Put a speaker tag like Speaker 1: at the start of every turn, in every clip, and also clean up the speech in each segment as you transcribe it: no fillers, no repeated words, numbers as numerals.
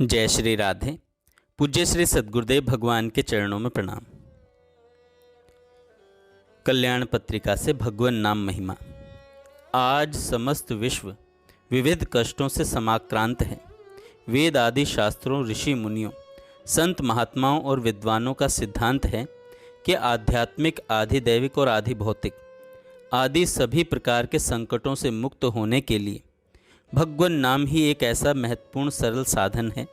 Speaker 1: जय श्री राधे। पूज्य श्री सद्गुरुदेव भगवान के चरणों में प्रणाम। कल्याण पत्रिका से भगवान नाम महिमा। आज समस्त विश्व विविध कष्टों से समाक्रांत है। वेद आदि शास्त्रों, ऋषि मुनियों, संत महात्माओं और विद्वानों का सिद्धांत है कि आध्यात्मिक, आधिदैविक और आधि भौतिक आदि सभी प्रकार के संकटों से मुक्त होने के लिए भगवान नाम ही एक ऐसा महत्वपूर्ण सरल साधन है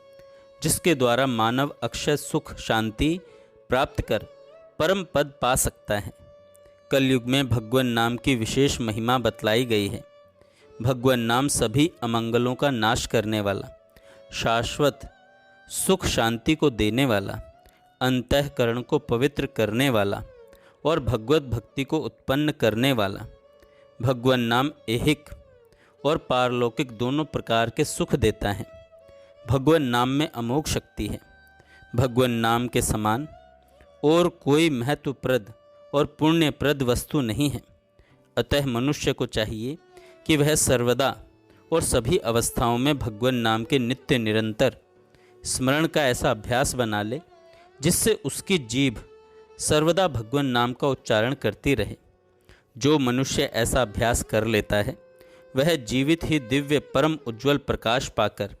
Speaker 1: जिसके द्वारा मानव अक्षय सुख शांति प्राप्त कर परम पद पा सकता है। कलयुग में भगवान नाम की विशेष महिमा बतलाई गई है। भगवान नाम सभी अमंगलों का नाश करने वाला, शाश्वत सुख शांति को देने वाला, अंतःकरण को पवित्र करने वाला और भगवत भक्ति को उत्पन्न करने वाला। भगवान नाम ऐहिक और पारलौकिक दोनों प्रकार के सुख देता है। भगवान नाम में अमोघ शक्ति है। भगवान नाम के समान और कोई महत्वप्रद और पुण्यप्रद वस्तु नहीं है। अतः मनुष्य को चाहिए कि वह सर्वदा और सभी अवस्थाओं में भगवान नाम के नित्य निरंतर स्मरण का ऐसा अभ्यास बना ले जिससे उसकी जीभ सर्वदा भगवान नाम का उच्चारण करती रहे। जो मनुष्य ऐसा अभ्यास कर लेता है वह जीवित ही दिव्य परम उज्ज्वल प्रकाश पाकर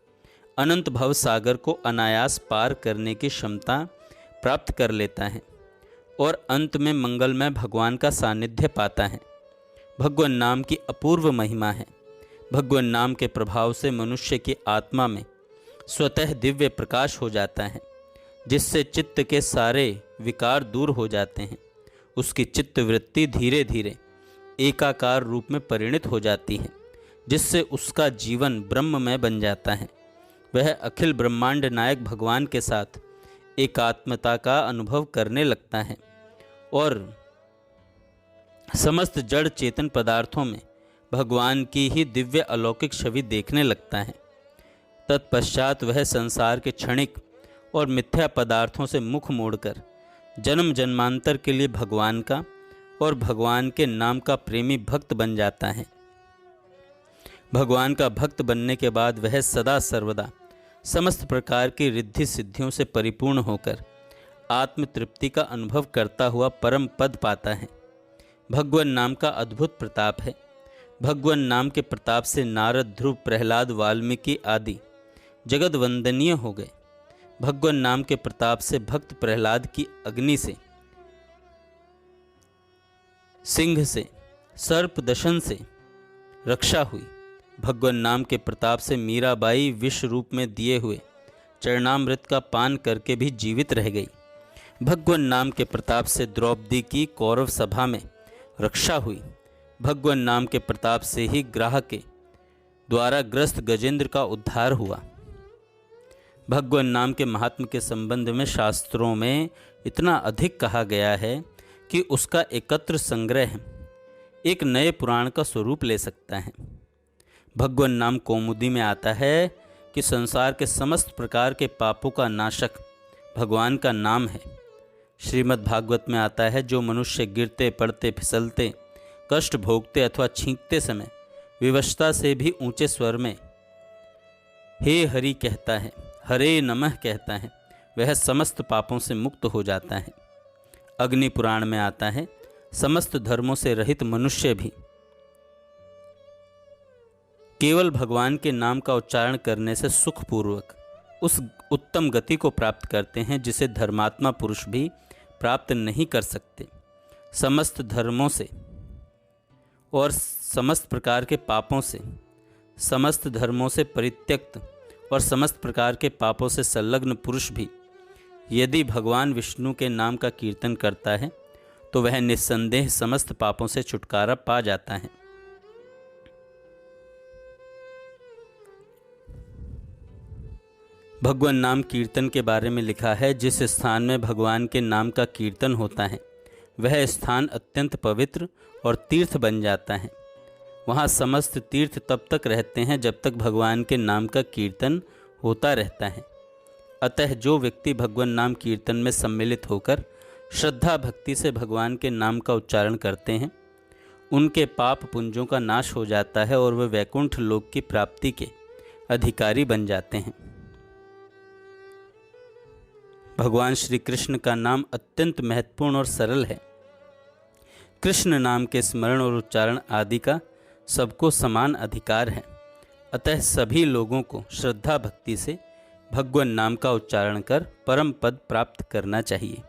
Speaker 1: अनंत भव सागर को अनायास पार करने की क्षमता प्राप्त कर लेता है और अंत में मंगलमय भगवान का सानिध्य पाता है। भगवान नाम की अपूर्व महिमा है। भगवान नाम के प्रभाव से मनुष्य की आत्मा में स्वतः दिव्य प्रकाश हो जाता है जिससे चित्त के सारे विकार दूर हो जाते हैं। उसकी चित्त वृत्ति धीरे धीरे एकाकार रूप में परिणित हो जाती है जिससे उसका जीवन ब्रह्ममय बन जाता है। वह अखिल ब्रह्मांड नायक भगवान के साथ एकात्मता का अनुभव करने लगता है और समस्त जड़ चेतन पदार्थों में भगवान की ही दिव्य अलौकिक छवि देखने लगता है। तत्पश्चात वह संसार के क्षणिक और मिथ्या पदार्थों से मुख मोड़कर जन्म जन्मांतर के लिए भगवान का और भगवान के नाम का प्रेमी भक्त बन जाता है। भगवान का भक्त बनने के बाद वह सदा सर्वदा समस्त प्रकार की रिद्धि सिद्धियों से परिपूर्ण होकर आत्म तृप्ति का अनुभव करता हुआ परम पद पाता है। भगवान नाम का अद्भुत प्रताप है। भगवान नाम के प्रताप से नारद, ध्रुव, प्रहलाद, वाल्मीकि आदि जगत वंदनीय हो गए। भगवान नाम के प्रताप से भक्त प्रहलाद की अग्नि से, सिंह से, सर्प दंशन से रक्षा हुई। भगवान नाम के प्रताप से मीराबाई विष रूप में दिए हुए चरणामृत का पान करके भी जीवित रह गई। भगवान नाम के प्रताप से द्रौपदी की कौरव सभा में रक्षा हुई। भगवान नाम के प्रताप से ही ग्राह के द्वारा ग्रस्त गजेंद्र का उद्धार हुआ। भगवान नाम के महात्म के संबंध में शास्त्रों में इतना अधिक कहा गया है कि उसका एकत्र संग्रह एक नए पुराण का स्वरूप ले सकता है। भगवान नाम कौमुदी में आता है कि संसार के समस्त प्रकार के पापों का नाशक भगवान का नाम है। श्रीमद् भागवत में आता है, जो मनुष्य गिरते पड़ते फिसलते कष्ट भोगते अथवा छींकते समय विवशता से भी ऊंचे स्वर में हे हरि कहता है, हरे नमः कहता है, वह समस्त पापों से मुक्त हो जाता है। अग्नि पुराण में आता है, समस्त धर्मों से रहित मनुष्य भी केवल भगवान के नाम का उच्चारण करने से सुखपूर्वक उस उत्तम गति को प्राप्त करते हैं जिसे धर्मात्मा पुरुष भी प्राप्त नहीं कर सकते। समस्त धर्मों से और समस्त प्रकार के पापों से, समस्त धर्मों से परित्यक्त और समस्त प्रकार के पापों से संलग्न पुरुष भी यदि भगवान विष्णु के नाम का कीर्तन करता है तो वह निस्संदेह समस्त पापों से छुटकारा पा जाता है। भगवान नाम कीर्तन के बारे में लिखा है, जिस स्थान में भगवान के नाम का कीर्तन होता है वह स्थान अत्यंत पवित्र और तीर्थ बन जाता है। वहाँ समस्त तीर्थ तब तक रहते हैं जब तक भगवान के नाम का कीर्तन होता रहता है। अतः जो व्यक्ति भगवान नाम कीर्तन में सम्मिलित होकर श्रद्धा भक्ति से भगवान के नाम का उच्चारण करते हैं उनके पाप पुंजों का नाश हो जाता है और वे वैकुंठ लोक की प्राप्ति के अधिकारी बन जाते हैं। भगवान श्री कृष्ण का नाम अत्यंत महत्वपूर्ण और सरल है। कृष्ण नाम के स्मरण और उच्चारण आदि का सबको समान अधिकार है। अतः सभी लोगों को श्रद्धा भक्ति से भगवान नाम का उच्चारण कर परम पद प्राप्त करना चाहिए।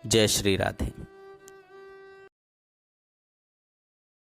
Speaker 1: जय श्री राधे।